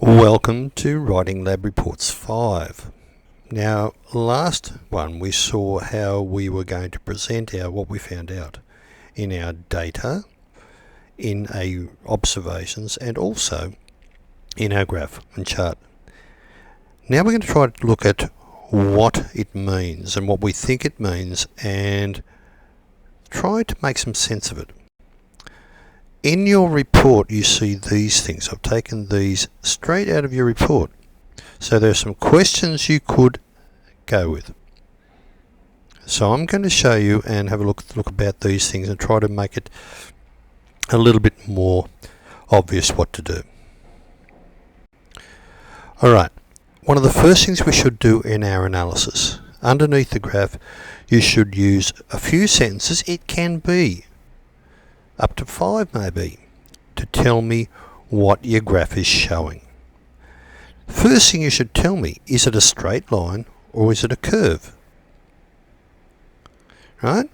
Welcome to Writing Lab Reports 5. Now, last one we saw how we were going to present what we found out in our data, in our observations, and also in our graph and chart. Now we're going to try to look at what it means and what we think it means and try to make some sense of it. In your report you see these things. I've taken these straight out of your report. So there are some questions you could go with. So I'm going to show you and have a look about these things and try to make it a little bit more obvious what to do. Alright, one of the first things we should do in our analysis, underneath the graph you should use a few sentences. It can be up to 5 maybe, to tell me what your graph is showing. First thing you should tell me, is it a straight line or is it a curve? Right?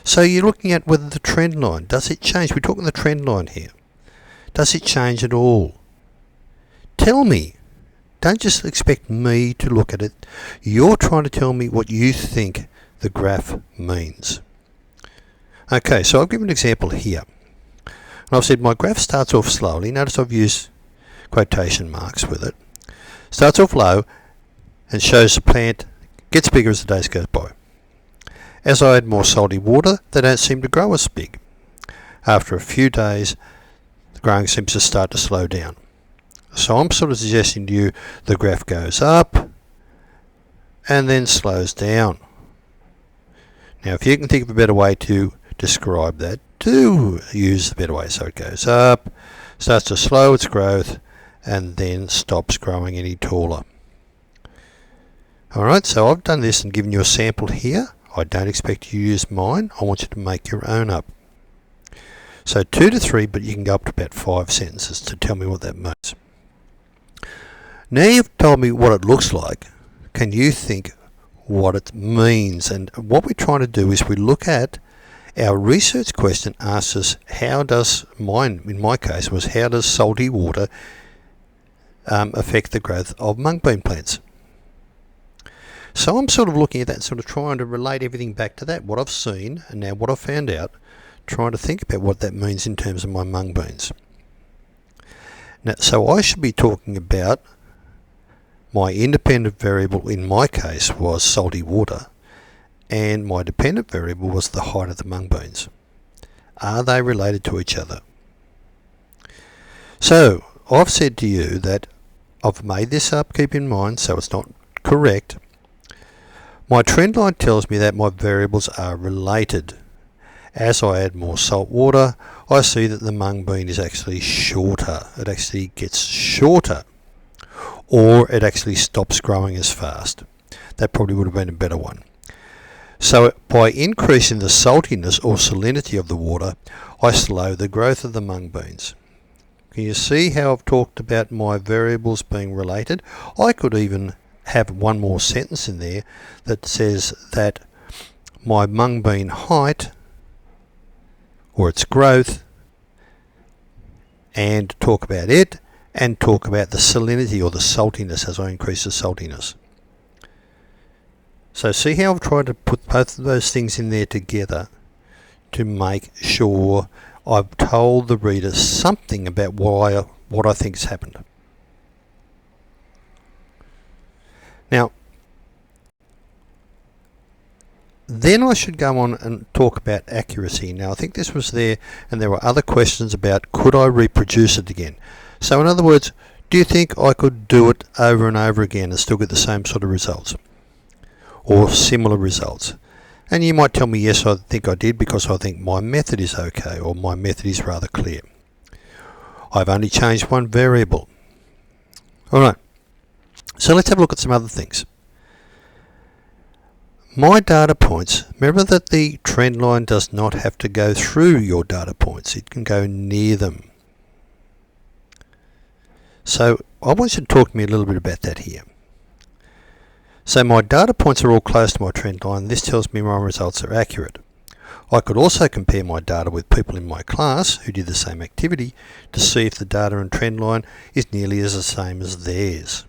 So you're looking at whether the trend line, does it change? We're talking the trend line here. Does it change at all? Tell me. Don't just expect me to look at it. You're trying to tell me what you think the graph means. Okay, so I've given an example here. And I've said my graph starts off slowly. Notice I've used quotation marks with it. Starts off low and shows the plant gets bigger as the days go by. As I add more salty water, they don't seem to grow as big. After a few days, the growing seems to start to slow down. So I'm sort of suggesting to you the graph goes up and then slows down. Now if you can think of a better way to describe that, do use the better way. So it goes up, starts to slow its growth, and then stops growing any taller. Alright, so I've done this and given you a sample here. I don't expect you to use mine. I want you to make your own up. So 2 to 3, but you can go up to about 5 sentences to tell me what that means. Now you've told me what it looks like. Can you think what it means? And what we're trying to do is we look at our research question asks us how does, in my case was how does salty water affect the growth of mung bean plants? So I'm sort of looking at that, sort of trying to relate everything back to that, what I've seen and now what I've found out, trying to think about what that means in terms of my mung beans. Now, so I should be talking about my independent variable in my case was salty water, and my dependent variable was the height of the mung beans. Are they related to each other? So I've said to you that I've made this up, keep in mind, so it's not correct. My trend line tells me that my variables are related. As I add more salt water, I see that the mung bean is actually shorter. It actually gets shorter, or it actually stops growing as fast. That probably would have been a better one. So by increasing the saltiness or salinity of the water, I slow the growth of the mung beans. Can you see how I've talked about my variables being related? I could even have one more sentence in there that says that my mung bean height or its growth, and talk about it and talk about the salinity or the saltiness as I increase the saltiness. So see how I've tried to put both of those things in there together to make sure I've told the reader something about what I think has happened. Now, then I should go on and talk about accuracy. Now I think this was there, and there were other questions about could I reproduce it again. So in other words, do you think I could do it over and over again and still get the same sort of results? Or similar results? And you might tell me yes, I think I did because I think my method is okay, or my method is rather clear. I've only changed one variable. Alright, so let's have a look at some other things. My data points, remember that the trend line does not have to go through your data points, it can go near them. So I want you to talk to me a little bit about that here. So my data points are all close to my trend line. This tells me my results are accurate. I could also compare my data with people in my class who did the same activity to see if the data and trend line is nearly as the same as theirs.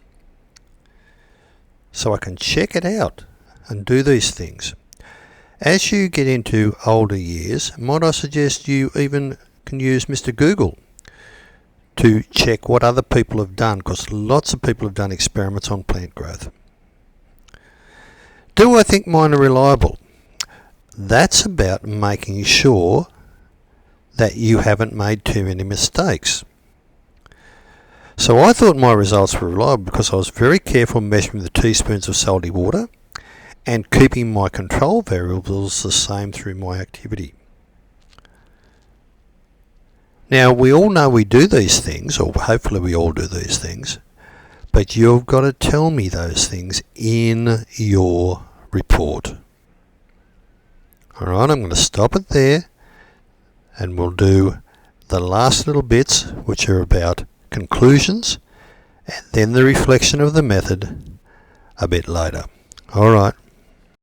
So I can check it out and do these things. As you get into older years, might I suggest you even can use Mr. Google to check what other people have done, because lots of people have done experiments on plant growth. Do I think mine are reliable? That's about making sure that you haven't made too many mistakes. So I thought my results were reliable because I was very careful measuring the teaspoons of salty water and keeping my control variables the same through my activity. Now, we all know we do these things, or hopefully we all do these things, but you've got to tell me those things in your report. Alright, I'm going to stop it there, and we'll do the last little bits, which are about conclusions, and then the reflection of the method a bit later. Alright.